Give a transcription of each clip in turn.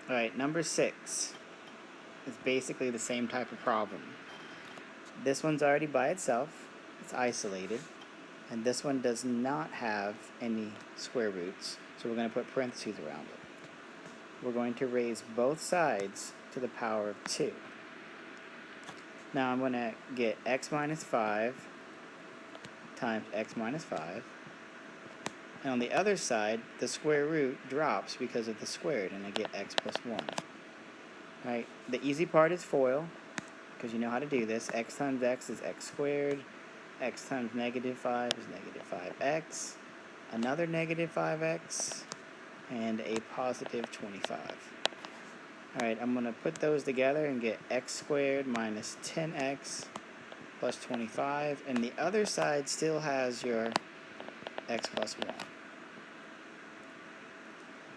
Alright, number 6 is basically the same type of problem. This one's already by itself, it's isolated, and this one does not have any square roots, so we're going to put parentheses around it. We're going to raise both sides to the power of 2. Now I'm going to get x minus 5 times x minus 5. And on the other side, the square root drops because of the squared, and I get x plus 1. Alright, the easy part is FOIL, because you know how to do this. X times x is x squared. X times negative 5 is negative 5x. Another negative 5x. And a positive 25. Alright, I'm going to put those together and get x squared minus 10x plus 25. And the other side still has your x plus 1.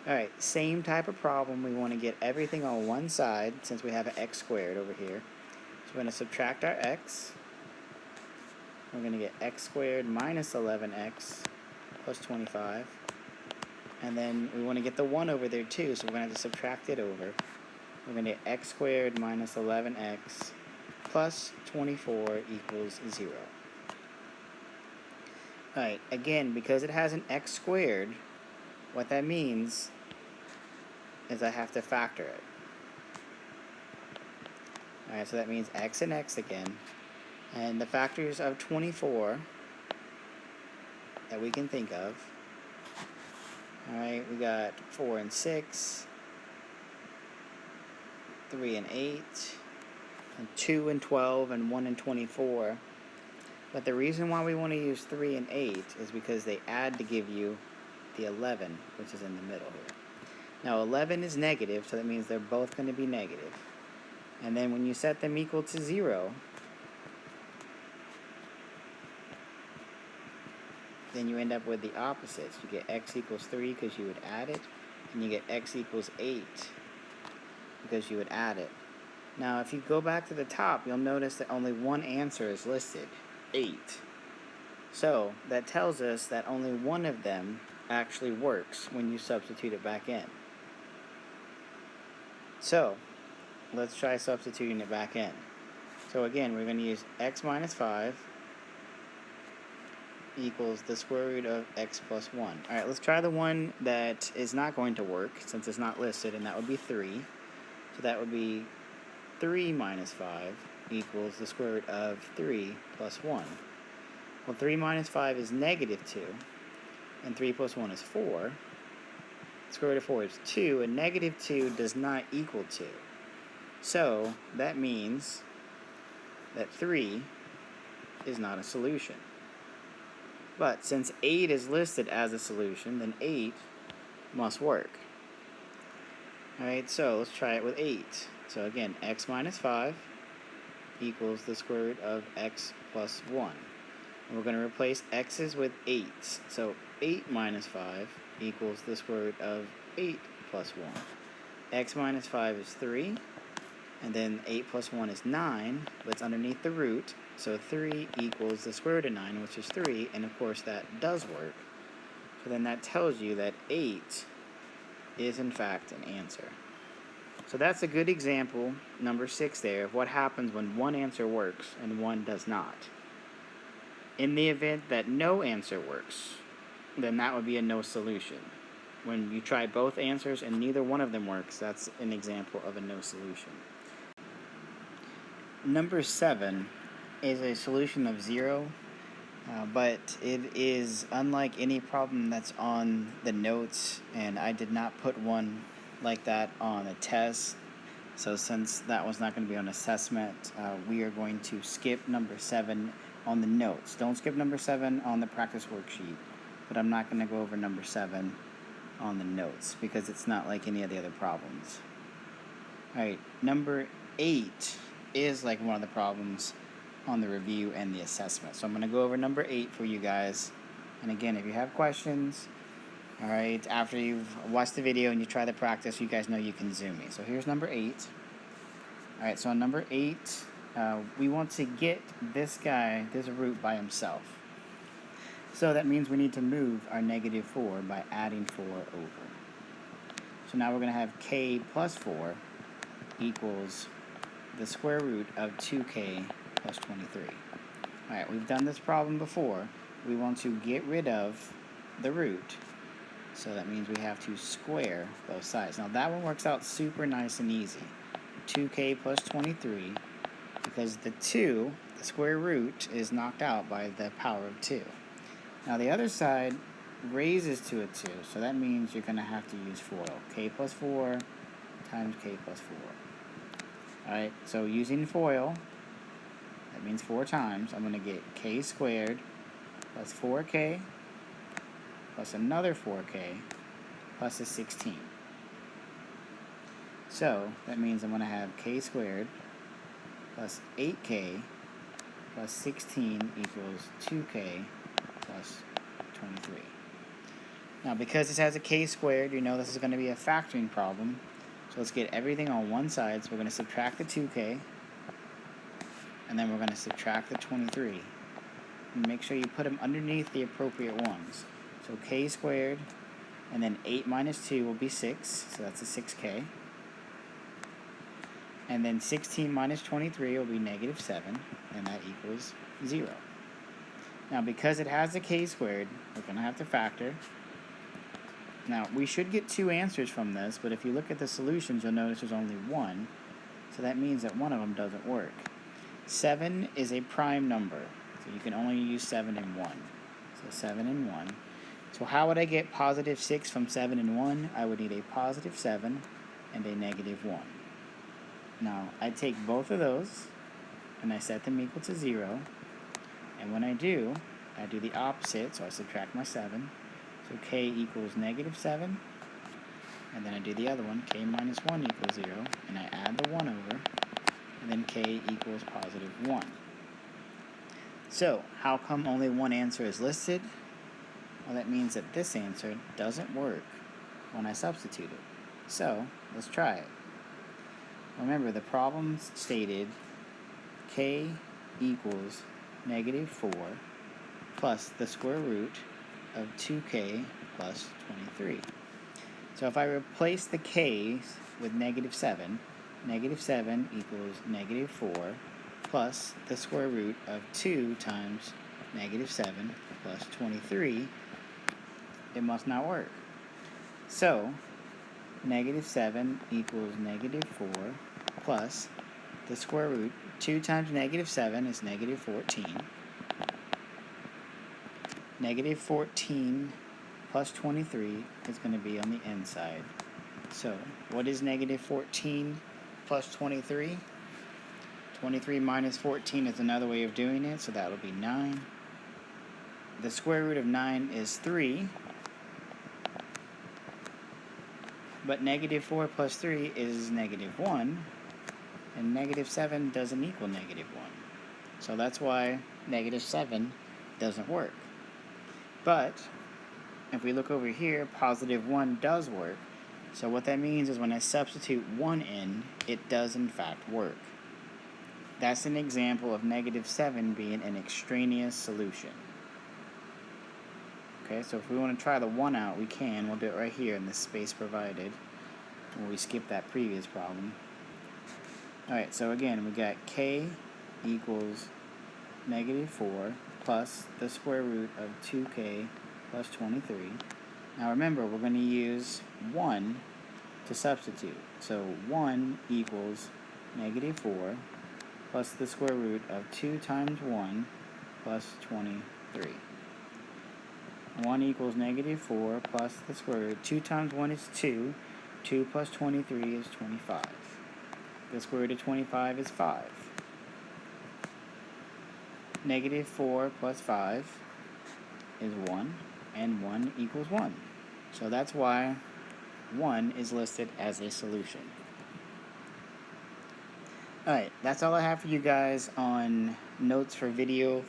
Alright, same type of problem. We want to get everything on one side since we have an x squared over here. So we're going to subtract our x. We're going to get x squared minus 11x plus 25. And then we want to get the 1 over there too, so we're going to have to subtract it over. We're going to get x squared minus 11x plus 24 equals 0. Alright, again, because it has an x squared, what that means is I have to factor it. Alright, so that means x and x again. And the factors of 24 that we can think of. Alright, we got 4 and 6, 3 and 8, and 2 and 12, and 1 and 24. But the reason why we want to use 3 and 8 is because they add to give you the 11, which is in the middle here. Now 11 is negative, so that means they're both going to be negative. And then when you set them equal to 0, then you end up with the opposites. You get x equals 3 because you would add it, and you get x equals 8 because you would add it. Now if you go back to the top, you'll notice that only one answer is listed, 8. So that tells us that only one of them actually works when you substitute it back in. So let's try substituting it back in. So again, we're going to use x minus 5 equals the square root of x plus 1. Alright, let's try the one that is not going to work since it's not listed, and that would be 3. So that would be 3 minus 5 equals the square root of 3 plus 1. Well, 3 minus 5 is negative 2, and 3 plus 1 is 4. The square root of 4 is 2, and negative 2 does not equal 2. So that means that 3 is not a solution. But since 8 is listed as a solution, then 8 must work. Alright, so let's try it with 8. So again, x minus 5 equals the square root of x plus 1. And we're going to replace x's with 8's. So 8 minus 5 equals the square root of 8 plus 1. X minus 5 is 3. And then 8 plus 1 is 9, but it's underneath the root. So 3 equals the square root of 9, which is 3. And of course that does work. So then that tells you that 8 is in fact an answer. So that's a good example, number 6 there, of what happens when one answer works and one does not. In the event that no answer works, then that would be a no solution. When you try both answers and neither one of them works, that's an example of a no solution. Number 7 is a solution of 0, but it is unlike any problem that's on the notes, and I did not put one like that on a test. So since that was not going to be on assessment, we are going to skip number 7 on the notes. Don't skip number 7 on the practice worksheet, but I'm not going to go over number 7 on the notes because it's not like any of the other problems. Alright, number 8 is like one of the problems on the review and the assessment. So I'm going to go over number 8 for you guys. And again, if you have questions, alright, after you've watched the video and you try the practice, you guys know you can Zoom me. So here's number 8. Alright, so on number 8, we want to get this guy, this root by himself. So that means we need to move our negative 4 by adding 4 over. So now we're going to have k plus 4 equals the square root of 2k plus 23. Alright, we've done this problem before. We want to get rid of the root. So that means we have to square both sides. Now that one works out super nice and easy. 2k plus 23, because the 2, the square root, is knocked out by the power of 2. Now the other side raises to a 2, so that means you're going to have to use FOIL. K plus 4 times k plus 4. Alright, so using FOIL, that means 4 times. I'm going to get k squared plus 4k plus another 4k plus a 16. So that means I'm going to have k squared plus 8k plus 16 equals 2k plus 23. Now because this has a k squared, you know this is going to be a factoring problem. So let's get everything on one side. So we're going to subtract the 2k, and then we're going to subtract the 23. And make sure you put them underneath the appropriate ones. So k squared, and then 8 minus 2 will be 6, so that's a 6k. And then 16 minus 23 will be negative 7, and that equals 0. Now because it has a k squared, we're going to have to factor. Now we should get 2 answers from this, but if you look at the solutions, you'll notice there's only 1. So that means that one of them doesn't work. 7 is a prime number, so you can only use 7 and 1. So 7 and 1. So how would I get positive 6 from 7 and 1? I would need a positive 7 and a negative 1. Now, I take both of those, and I set them equal to 0. And when I do the opposite, so I subtract my 7. So k equals negative 7. And then I do the other one, k minus 1 equals 0. And I add the 1 over. And then k equals positive 1. So, how come only one answer is listed? Well, that means that this answer doesn't work when I substitute it. So, let's try it. Remember, the problem stated k equals negative 4 plus the square root of 2k plus 23. So if I replace the k's with negative 7 equals negative 4 plus the square root of 2 times negative 7 plus 23, it must not work. So, negative 7 equals negative 4 plus the square root. 2 times negative 7 is negative 14. Negative 14 plus 23 is going to be on the inside. So, what is negative 14 plus 23? 23 minus 14 is another way of doing it, so that will be 9. The square root of 9 is 3. But negative 4 plus 3 is negative 1. And negative 7 doesn't equal negative 1. So that's why negative 7 doesn't work. But if we look over here, positive 1 does work. So what that means is when I substitute 1 in, it does in fact work. That's an example of negative 7 being an extraneous solution. Okay, so if we want to try the 1 out, we can. We'll do it right here in the space provided when we skip that previous problem. Alright, so again, we got k equals negative 4 plus the square root of 2k plus 23. Now remember, we're going to use 1 to substitute. So 1 equals negative 4 plus the square root of 2 times 1 plus 23. 1 equals negative 4 plus the square root. 2 times 1 is 2. 2 plus 23 is 25. The square root of 25 is 5. Negative 4 plus 5 is 1, and 1 equals 1. So that's why 1 is listed as a solution. Alright, that's all I have for you guys on notes for video.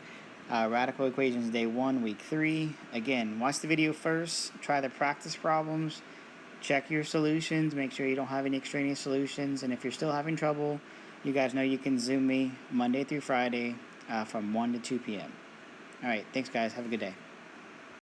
Radical Equations Day 1, Week 3. Again, watch the video first, try the practice problems, check your solutions, make sure you don't have any extraneous solutions, and if you're still having trouble, you guys know you can Zoom me Monday through Friday from 1 to 2 p.m. Alright, thanks guys, have a good day.